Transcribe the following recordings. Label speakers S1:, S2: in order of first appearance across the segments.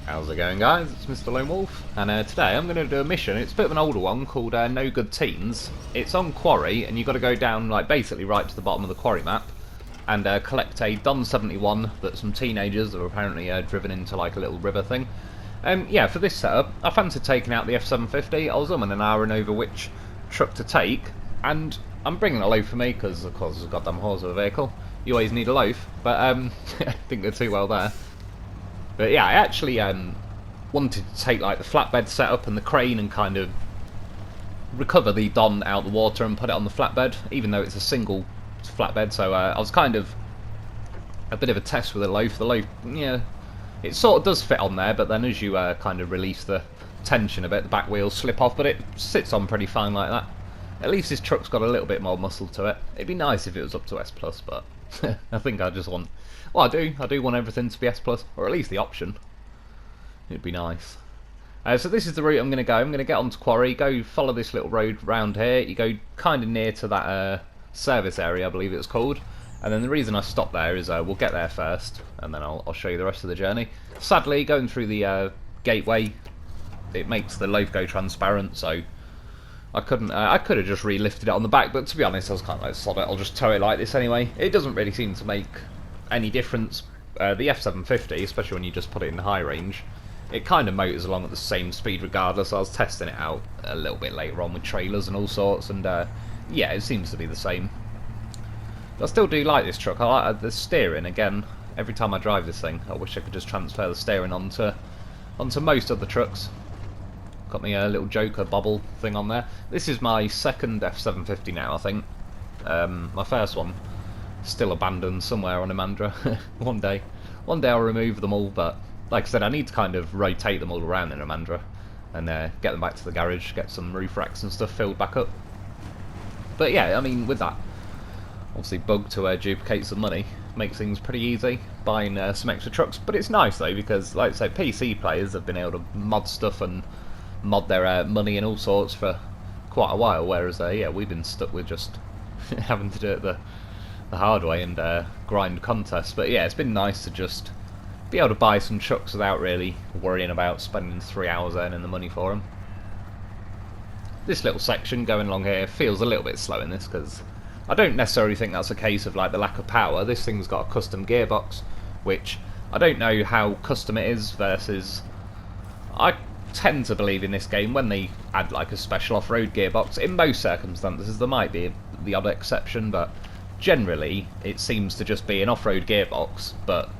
S1: How's it going, guys? It's Mr. Lone Wolf, and today I'm going to do a mission. It's a bit of an older one called No Good Teens. It's on Quarry, and you've got to go down, like, basically right to the bottom of the Quarry map and collect a Don 71 that some teenagers have apparently driven into, like, a little river thing. Yeah, for this setup, I fancied taking out the F750. I was an hour and over which truck to take, and I'm bringing a loaf for me because, of course, it's a goddamn horse of a vehicle. You always need a loaf, but I think they're too well there. But yeah, I actually wanted to take like the flatbed setup and the crane and kind of recover the Don out of the water and put it on the flatbed, even though it's a single flatbed. So I was kind of a bit of a test with the loaf. The loaf, yeah, it sort of does fit on there, but then as you kind of release the tension a bit, the back wheels slip off, but it sits on pretty fine like that. At least this truck's got a little bit more muscle to it. It'd be nice if it was up to S+, but I think I just want... Well, I do want everything to be S+, or at least the option. It'd be nice. So this is the route I'm going to go. I'm going to get onto Quarry, go follow this little road round here. You go kind of near to that service area, I believe it's called. And then the reason I stopped there is we'll get there first, and then I'll show you the rest of the journey. Sadly, going through the gateway, it makes the loaf go transparent, so I couldn't. I could have just re-lifted it on the back, but to be honest, I was kind of like, sod it, I'll just tow it like this anyway. It doesn't really seem to make any difference. The F750, especially when you just put it in high range, it kind of motors along at the same speed regardless. I was testing it out a little bit later on with trailers and all sorts, and yeah, it seems to be the same. But I still do like this truck. I like the steering. Again, every time I drive this thing, I wish I could just transfer the steering onto most of the trucks. Got me a little Joker bubble thing on there. This is my second F750 now, I think. My first one still abandoned somewhere on Imandra. One day I'll remove them all, but like I said, I need to kind of rotate them all around in Imandra and get them back to the garage, get some roof racks and stuff filled back up. But yeah, I mean, with that, obviously Bug to duplicate some money makes things pretty easy, buying some extra trucks. But it's nice though, because like I say, PC players have been able to mod stuff and mod their money and all sorts for quite a while, whereas yeah, we've been stuck with just having to do it the hard way and grind contests. But yeah, it's been nice to just be able to buy some trucks without really worrying about spending 3 hours earning the money for them. This little section going along here feels a little bit slow in this, because I don't necessarily think that's a case of like the lack of power. This thing's got a custom gearbox, which I don't know how custom it is versus... I tend to believe in this game when they add like a special off-road gearbox, in most circumstances there might be the odd exception, but generally it seems to just be an off-road gearbox, but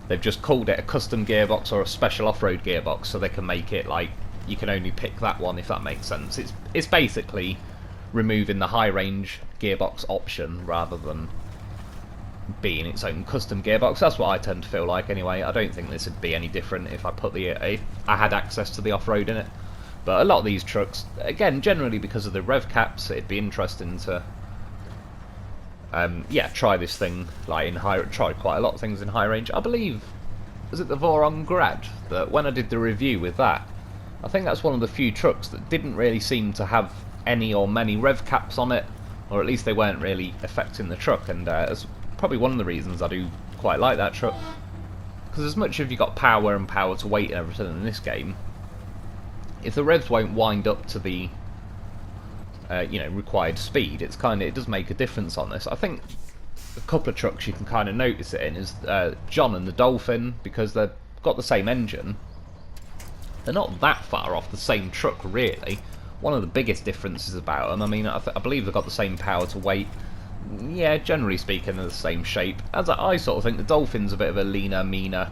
S1: they've just called it a custom gearbox or a special off-road gearbox so they can make it like you can only pick that one, if that makes sense. It's basically removing the high range gearbox option rather than being its own custom gearbox. That's what I tend to feel like anyway. I don't think this would be any different if I put if I had access to the off-road in it. But a lot of these trucks, again, generally because of the rev caps, it'd be interesting to yeah, try this thing like in high. Tried quite a lot of things in high range. I believe, was it the Voron Grad that when I did the review with that, I think that's one of the few trucks that didn't really seem to have any or many rev caps on it, or at least they weren't really affecting the truck, and it's probably one of the reasons I do quite like that truck, because as much as you've got power and power to weight and everything in this game, if the revs won't wind up to the you know, required speed, it does make a difference on this. I think a couple of trucks you can kind of notice it in is John and the Dolphin, because they've got the same engine. They're not that far off the same truck really. One of the biggest differences about them, I mean, I believe they've got the same power to weight. Yeah, generally speaking, they're the same shape. As I sort of think the Dolphin's a bit of a leaner, meaner,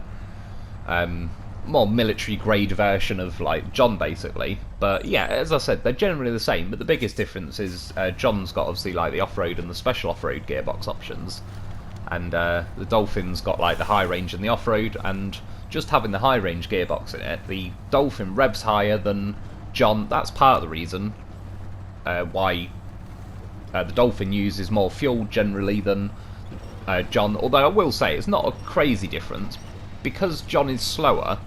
S1: more military grade version of like John basically. But yeah, as I said, they're generally the same, but the biggest difference is John's got obviously like the off-road and the special off-road gearbox options, and the Dolphin's got like the high range and the off-road, and just having the high range gearbox in it, the Dolphin revs higher than John. That's part of the reason why the Dolphin uses more fuel generally than John, although I will say it's not a crazy difference, because John is slower.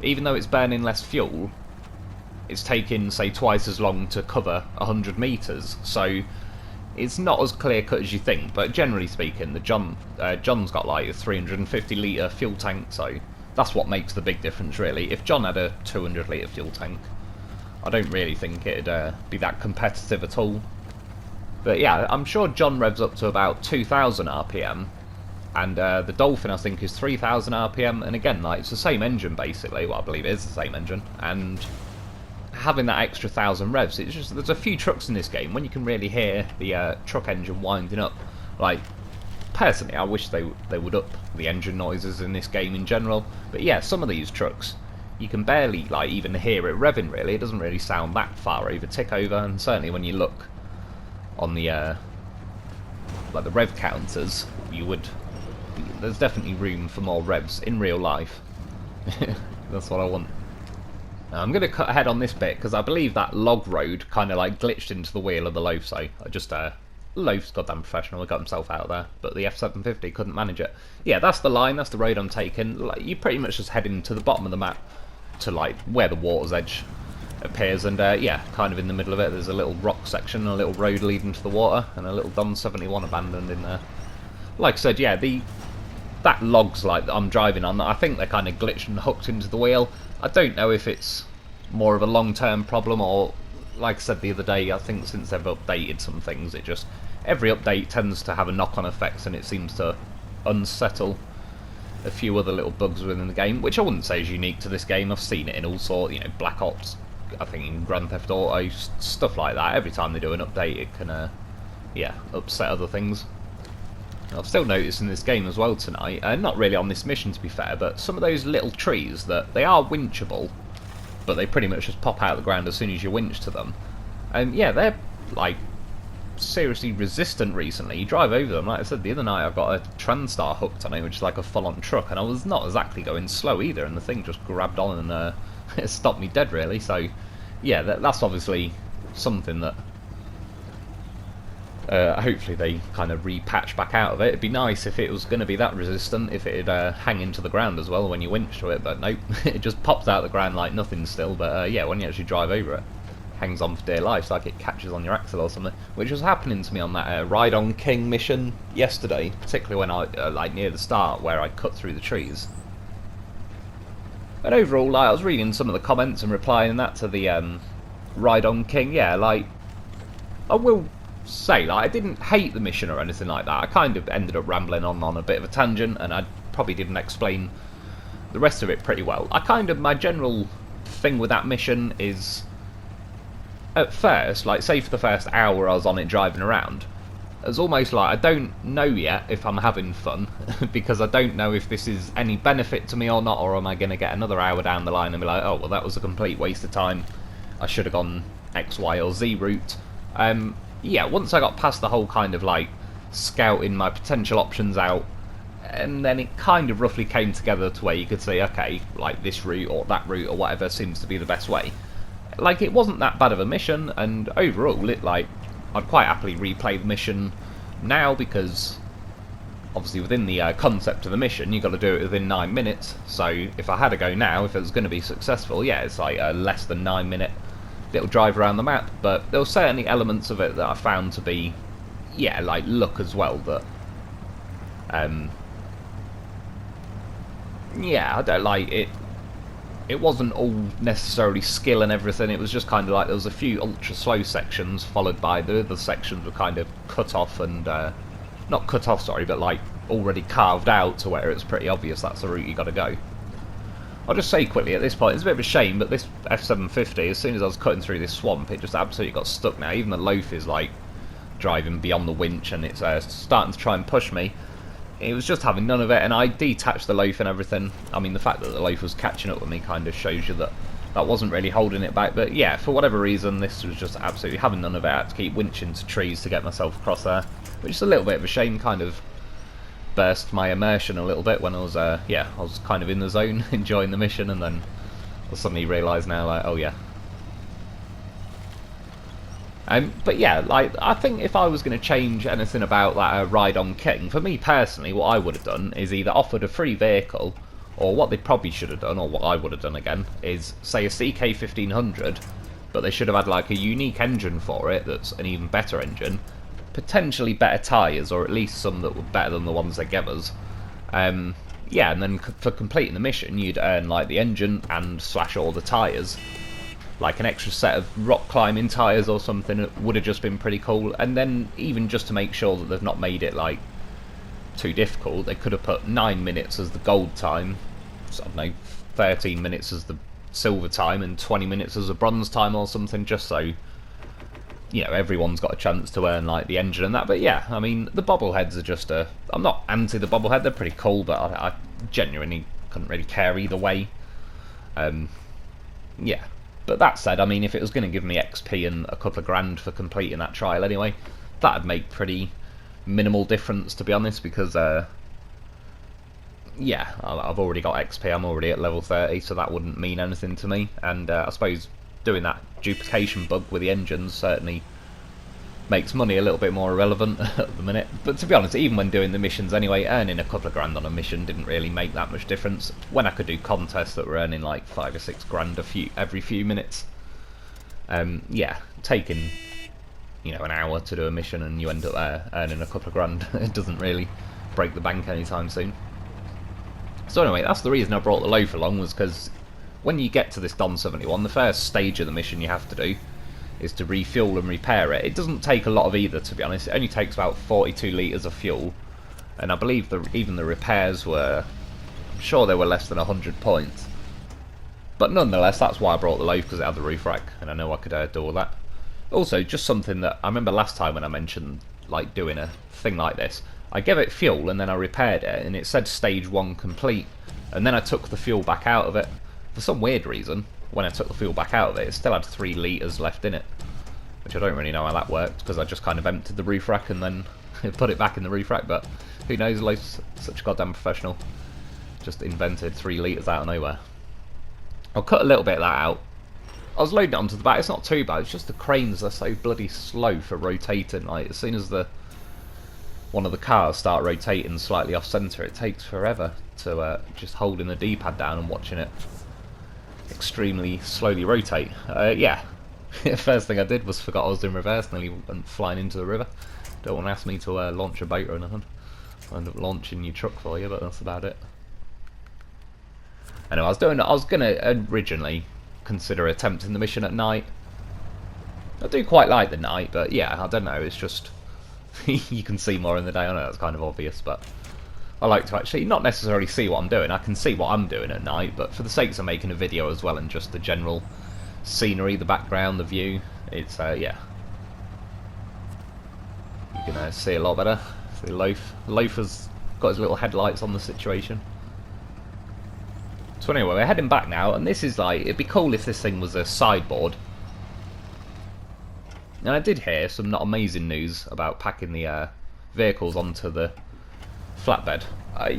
S1: Even though it's burning less fuel, it's taking, say, twice as long to cover 100 metres, so it's not as clear-cut as you think. But generally speaking, the John's got like a 350 litre fuel tank, so that's what makes the big difference, really. If John had a 200 litre fuel tank, I don't really think it'd be that competitive at all. But yeah, I'm sure John revs up to about 2,000 RPM, and the Dolphin I think is 3,000 RPM, and again, like, it's the same engine basically, well I believe it is the same engine, and having that extra 1,000 revs, it's just, there's a few trucks in this game when you can really hear the truck engine winding up. Like, personally, I wish they would up the engine noises in this game in general, but yeah, some of these trucks, you can barely, like, even hear it revving really. It doesn't really sound that far over tick over, and certainly when you look on the like the rev counters, there's definitely room for more revs in real life. That's what I want. Now, I'm going to cut ahead on this bit because I believe that log road kind of like glitched into the wheel of the Loaf, so I just Loaf's goddamn professional, he got himself out of there, but the F750 couldn't manage it. Yeah, that's the line, that's the road I'm taking. Like, you pretty much just heading to the bottom of the map to like where the water's edge appears, and yeah, kind of in the middle of it there's a little rock section, a little road leading to the water, and a little Don 71 abandoned in there. Like I said, yeah, that log's like that I'm driving on, I think they're kind of glitched and hooked into the wheel. I don't know if it's more of a long-term problem, or like I said the other day, I think since they've updated some things, it just, every update tends to have a knock-on effect, and it seems to unsettle a few other little bugs within the game, which I wouldn't say is unique to this game. I've seen it in all sorts, you know, Black Ops, I think in Grand Theft Auto, stuff like that. Every time they do an update, it can, yeah, upset other things. I've still noticed in this game as well tonight, not really on this mission to be fair, but some of those little trees, that they are winchable, but they pretty much just pop out of the ground as soon as you winch to them. And yeah, they're like seriously resistant recently. You drive over them, like I said the other night, I've got a Transtar hooked on it, which is like a full-on truck, and I was not exactly going slow either, and the thing just grabbed on and it stopped me dead really. So yeah, that's obviously something that hopefully they kind of repatch back out of it. It'd be nice if it was going to be that resistant, if it'd hang into the ground as well when you winch to it, but nope, it just pops out of the ground like nothing still. But yeah, when you actually drive over it, hangs on for dear life. It's like it catches on your axle or something, which was happening to me on that Ride on King mission yesterday, particularly when I like near the start where I cut through the trees. And overall, like, I was reading some of the comments and replying that to the Ride on King. Yeah, like, I will say, like, I didn't hate the mission or anything like that. I kind of ended up rambling on a bit of a tangent, and I probably didn't explain the rest of it pretty well. My general thing with that mission is, at first, like, say for the first hour I was on it driving around, it was almost like I don't know yet if I'm having fun, because I don't know if this is any benefit to me or not, or am I going to get another hour down the line and be like, oh, well, that was a complete waste of time, I should have gone X, Y, or Z route. Yeah, once I got past the whole kind of like scouting my potential options out, and then it kind of roughly came together to where you could say, okay, like this route or that route or whatever seems to be the best way. Like, it wasn't that bad of a mission, and overall, I'd quite happily replay the mission now, because obviously within the concept of the mission, you've got to do it within 9 minutes. So if I had a go now, if it was going to be successful, yeah, it's like a less than 9 minute little drive around the map. But there were certainly elements of it that I found to be, yeah, like luck as well, that yeah, I don't like it. It wasn't all necessarily skill and everything, it was just kind of like there was a few ultra slow sections, followed by the other sections were kind of cut off and, not cut off, sorry, but like already carved out to where it's pretty obvious that's the route you got to go. I'll just say quickly at this point, it's a bit of a shame, but this F750, as soon as I was cutting through this swamp, it just absolutely got stuck now. Even the Loaf is like driving beyond the winch, and it's starting to try and push me. It was just having none of it, and I detached the Loaf and everything. I mean, the fact that the Loaf was catching up with me kind of shows you that that wasn't really holding it back. But yeah, for whatever reason, this was just absolutely having none of it. I had to keep winching to trees to get myself across there, which is a little bit of a shame. Kind of burst my immersion a little bit when I was, yeah, I was kind of in the zone, enjoying the mission, and then I suddenly realised now, like, oh yeah. But yeah, like, I think if I was going to change anything about that Ride on King, for me personally, what I would have done is either offered a free vehicle, or what they probably should have done, or what I would have done again, is say a CK1500, but they should have had like a unique engine for it that's an even better engine, potentially better tyres, or at least some that were better than the ones they gave us. yeah, and then for completing the mission, you'd earn like the engine and slash all the tyres. Like an extra set of rock climbing tyres or something would have just been pretty cool. And then even just to make sure that they've not made it like too difficult, they could have put 9 minutes as the gold time, so, I don't know, 13 minutes as the silver time and 20 minutes as the bronze time or something, just so, you know, everyone's got a chance to earn like the engine and that. But yeah, I mean, the bobbleheads are just I'm not anti the bobblehead, they're pretty cool, but I genuinely couldn't really care either way. Yeah. But that said, I mean, if it was going to give me XP and a couple of grand for completing that trial anyway, that'd make pretty minimal difference, to be honest, because yeah, I've already got XP, I'm already at level 30, so that wouldn't mean anything to me. And I suppose doing that duplication bug with the engines certainly makes money a little bit more irrelevant at the minute. But to be honest, even when doing the missions anyway, earning a couple of grand on a mission didn't really make that much difference. When I could do contests that were earning like 5 or 6 grand every few minutes, yeah, taking, you know, an hour to do a mission and you end up earning a couple of grand, it doesn't really break the bank anytime soon. So anyway, that's the reason I brought the loaf along, was because when you get to this Don 71, the first stage of the mission you have to do is to refuel and repair it. It doesn't take a lot of either, to be honest. It only takes about 42 litres of fuel, and I believe even the repairs were, I'm sure they were less than 100 points. But nonetheless, that's why I brought the loaf, because it had the roof rack, and I know I could do all that. Also, just something that I remember last time when I mentioned like doing a thing like this, I gave it fuel and then I repaired it, and it said stage 1 complete, and then I took the fuel back out of it. For some weird reason, when I took the fuel back out of it, it still had 3 litres left in it, which I don't really know how that worked, because I just kind of emptied the roof rack and then put it back in the roof rack. But who knows, Loaf's such a goddamn professional, just invented 3 litres out of nowhere. I'll cut a little bit of that out. I was loading it onto the back, it's not too bad, it's just the cranes are so bloody slow for rotating. Like, as soon as one of the cars start rotating slightly off centre, it takes forever to just holding the D-pad down and watching it extremely slowly rotate. Yeah, first thing I did was forgot I was in reverse, nearly went flying into the river. Don't want to ask me to launch a boat or anything. I'll end up launching your truck for you, but that's about it. Anyway, I was going to originally consider attempting the mission at night. I do quite like the night, but yeah, I don't know, it's just you can see more in the day. I know that's kind of obvious, but I like to actually not necessarily see what I'm doing. I can see what I'm doing at night, but for the sakes of making a video as well and just the general scenery, the background, the view, it's yeah, you can see a lot better. See Loaf. Loaf has got his little headlights on the situation. So anyway, we're heading back now, and this is like, it'd be cool if this thing was a sideboard. And I did hear some not amazing news about packing the vehicles onto the flatbed.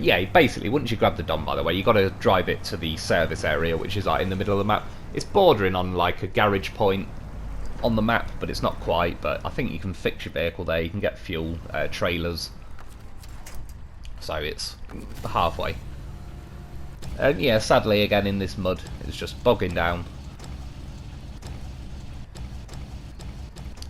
S1: Yeah, basically, once you grab the Dom, by the way, you've got to drive it to the service area, which is like in the middle of the map. It's bordering on like a garage point on the map, but it's not quite. But I think you can fix your vehicle there, you can get fuel, trailers. So it's halfway. And yeah, sadly, again in this mud, it's just bogging down.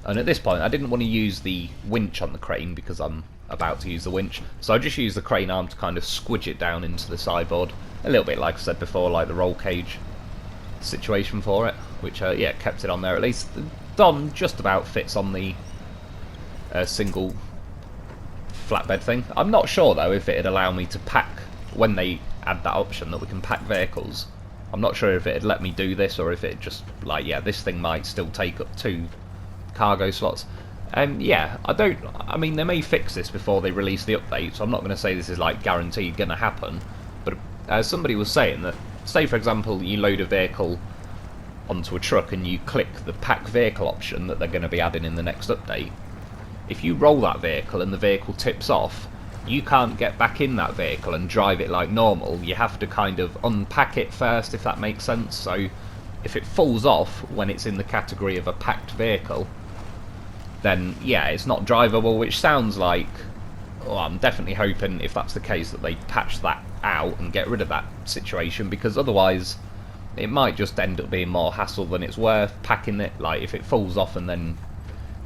S1: And at this point, I didn't want to use the winch on the crane because I'm about to use the winch, so I just used the crane arm to kind of squidge it down into the sideboard. A little bit, like I said before, like the roll cage situation for it, which, yeah, kept it on there at least. The Dom just about fits on the single flatbed thing. I'm not sure, though, if it'd allow me to pack, when they add that option that we can pack vehicles. I'm not sure if it'd let me do this, or if it just, like, yeah, this thing might still take up 2 cargo slots. Yeah, I mean, they may fix this before they release the update, so I'm not going to say this is like guaranteed going to happen, but somebody was saying that, say for example you load a vehicle onto a truck and you click the pack vehicle option that they're going to be adding in the next update, if you roll that vehicle and the vehicle tips off, you can't get back in that vehicle and drive it like normal. You have to kind of unpack it first, if that makes sense. So if it falls off when it's in the category of a packed vehicle, then yeah, it's not drivable, which sounds like, well, I'm definitely hoping if that's the case that they patch that out and get rid of that situation, because otherwise it might just end up being more hassle than it's worth packing it. Like if it falls off, and then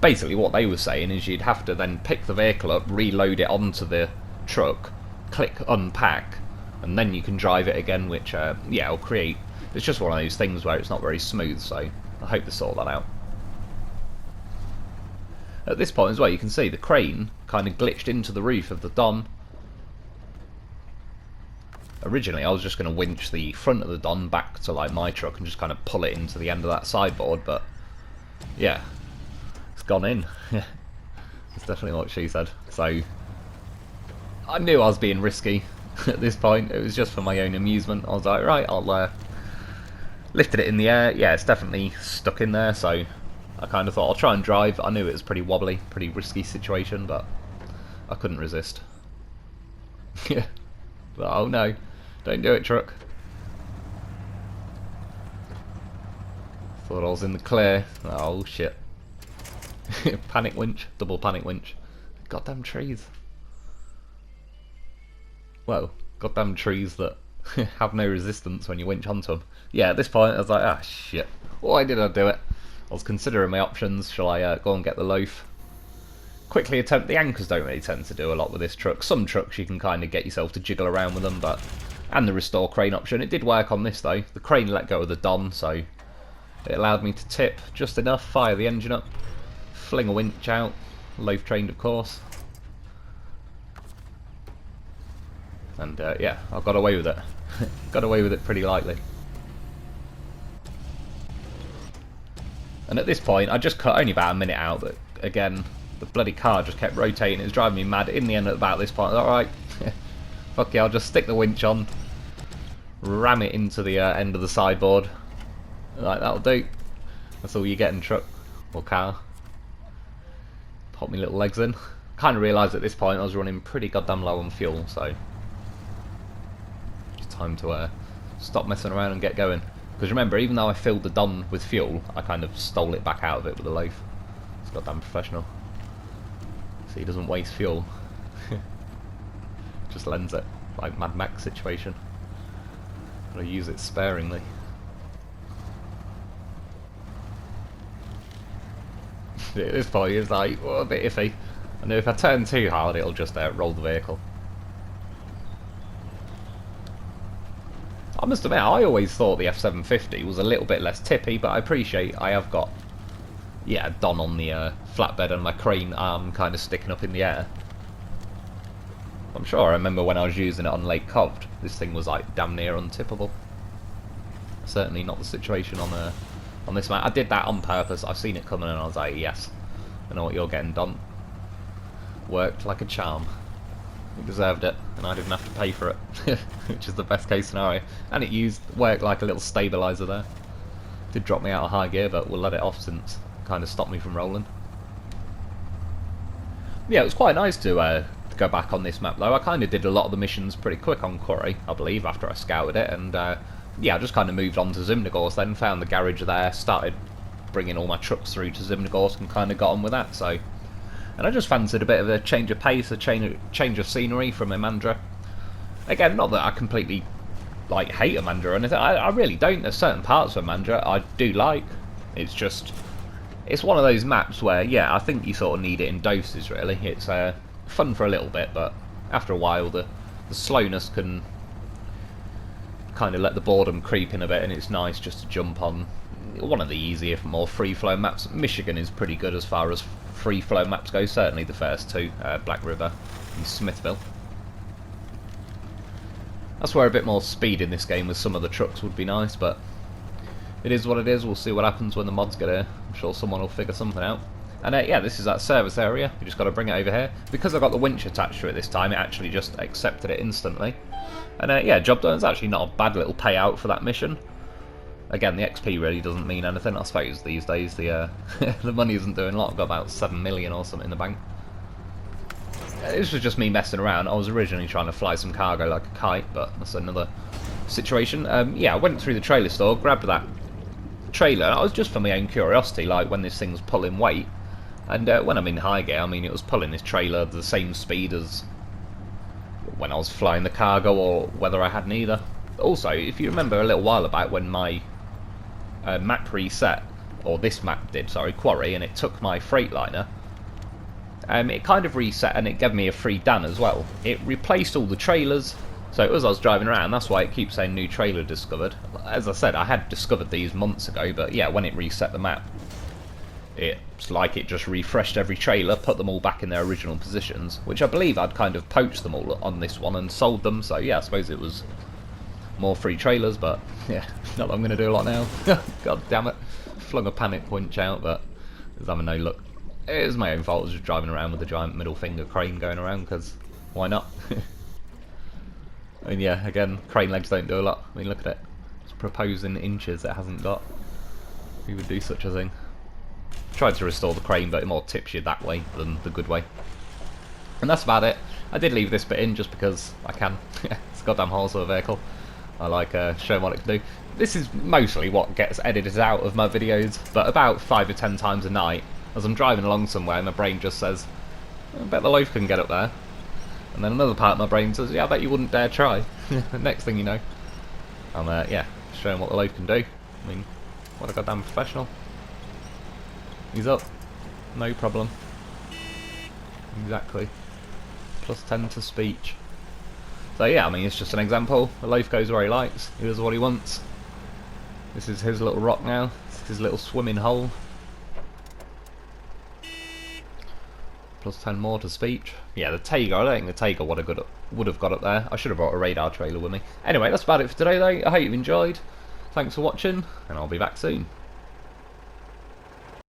S1: basically what they were saying is you'd have to then pick the vehicle up, reload it onto the truck, click unpack, and then you can drive it again, which yeah, will create. It's just one of those things where it's not very smooth, so I hope to sort that out. At this point as well, you can see the crane kind of glitched into the roof of the Don. Originally, I was just going to winch the front of the Don back to like my truck and just kind of pull it into the end of that sideboard, but yeah, it's gone in. That's definitely what she said. So I knew I was being risky at this point. It was just for my own amusement. I was like, right, I'll lifted it in the air. Yeah, it's definitely stuck in there, so I kind of thought I'll try and drive. I knew it was pretty wobbly, pretty risky situation, but I couldn't resist. Yeah. Oh no, don't do it, truck. Thought I was in the clear. Oh shit. Panic winch, double panic winch. Goddamn trees. Well, goddamn trees that have no resistance when you winch onto them. Yeah, at this point I was like, ah shit. Why did I do it? I was considering my options. Shall I go and get the loaf? Quickly attempt. The anchors don't really tend to do a lot with this truck. Some trucks you can kind of get yourself to jiggle around with them, but and the restore crane option. It did work on this though. The crane let go of the Don, so it allowed me to tip just enough, fire the engine up, fling a winch out, loaf trained of course, and yeah, I got away with it. Got away with it pretty lightly. And at this point, I just cut only about a minute out, but again, the bloody car just kept rotating. It was driving me mad. In the end, at about this point, alright, fuck yeah, I'll just stick the winch on, ram it into the end of the sideboard. Like, that'll do. That's all you get in truck or car. Pop my little legs in. Kind of realised at this point I was running pretty goddamn low on fuel, so it's time to stop messing around and get going. Because remember, even though I filled the Don with fuel, I kind of stole it back out of it with a loaf. It's goddamn professional. So he doesn't waste fuel. Just lends it, like Mad Max situation. Gotta use it sparingly. At this point, it's like, well, a bit iffy. I know if I turn too hard, it'll just roll the vehicle. I must admit, I always thought the F750 was a little bit less tippy, but I appreciate I have got, yeah, Don on the flatbed and my crane arm kind of sticking up in the air. I'm sure I remember when I was using it on Lake Covd, this thing was like damn near untippable. Certainly not the situation on this map. I did that on purpose. I've seen it coming and I was like, yes, I know what you're getting done. Worked like a charm. It deserved it, and I didn't have to pay for it, which is the best case scenario. And it worked like a little stabiliser there. Did drop me out of high gear, but we'll let it off since it kind of stopped me from rolling. Yeah, it was quite nice to go back on this map though. I kind of did a lot of the missions pretty quick on Quarry, I believe, after I scouted it, and yeah, I just kind of moved on to Zimnegorsk then, found the garage there, started bringing all my trucks through to Zimnegorsk and kind of got on with that, so... And I just fancied a bit of a change of pace, a change of scenery from Imandra. Again, not that I completely like hate Imandra or anything. I really don't. There's certain parts of Imandra I do like. It's just, it's one of those maps where, yeah, I think you sort of need it in doses. Really, it's fun for a little bit, but after a while, the slowness can kind of let the boredom creep in a bit, and it's nice just to jump on one of the easier, more free-flow maps. Michigan is pretty good as far as free-flow maps go, certainly the first two, Black River and Smithville. That's where a bit more speed in this game with some of the trucks would be nice, but it is what it is. We'll see what happens when the mods get here. I'm sure someone will figure something out. And yeah, this is that service area. You just got to bring it over here. Because I got the winch attached to it this time, it actually just accepted it instantly. And yeah, job done. It's actually not a bad little payout for that mission. Again, the XP really doesn't mean anything. I suppose these days the the money isn't doing a lot. I've got about 7 million or something in the bank. This was just me messing around. I was originally trying to fly some cargo like a kite, but that's another situation. Yeah, I went through the trailer store, grabbed that trailer. I was just for my own curiosity, like when this thing's pulling weight. And when I'm in high gear, I mean, it was pulling this trailer the same speed as when I was flying the cargo, or whether I had neither. Also, if you remember a little while back when my map reset, or this map did, sorry, Quarry, and it took my Freightliner, it kind of reset and it gave me a free Dan as well. It replaced all the trailers, So as I was driving around, that's why it keeps saying new trailer discovered. As I said, I had discovered these months ago, but yeah, when it reset the map, it's like it just refreshed every trailer, put them all back in their original positions, which I believe I'd kind of poached them all on this one and sold them, so yeah, I suppose it was more free trailers, but yeah, not that I'm going to do a lot now. God damn it. Flung a panic punch out, but I was having no luck. It was my own fault, I was just driving around with a giant middle finger crane going around, because why not? I mean, yeah, again, crane legs don't do a lot. I mean, look at it. It's proposed in inches it hasn't got. Who would do such a thing? Tried to restore the crane, but it more tips you that way than the good way. And that's about it. I did leave this bit in just because I can. It's a goddamn horse of a vehicle. I like showing what it can do. This is mostly what gets edited out of my videos, but about 5 or 10 times a night, as I'm driving along somewhere, my brain just says, I bet the loaf can get up there. And then another part of my brain says, yeah, I bet you wouldn't dare try. Next thing you know, I'm yeah, showing what the loaf can do. I mean, what a goddamn professional. He's up. No problem. Exactly. Plus 10 to speech. So yeah, I mean, it's just an example. The loaf goes where he likes. He does what he wants. This is his little rock now. This is his little swimming hole. Plus 10 more to speech. Yeah, the Tiger, I don't think the Tiger would have got up there. I should have brought a radar trailer with me. Anyway, that's about it for today though. I hope you've enjoyed. Thanks for watching, and I'll be back soon.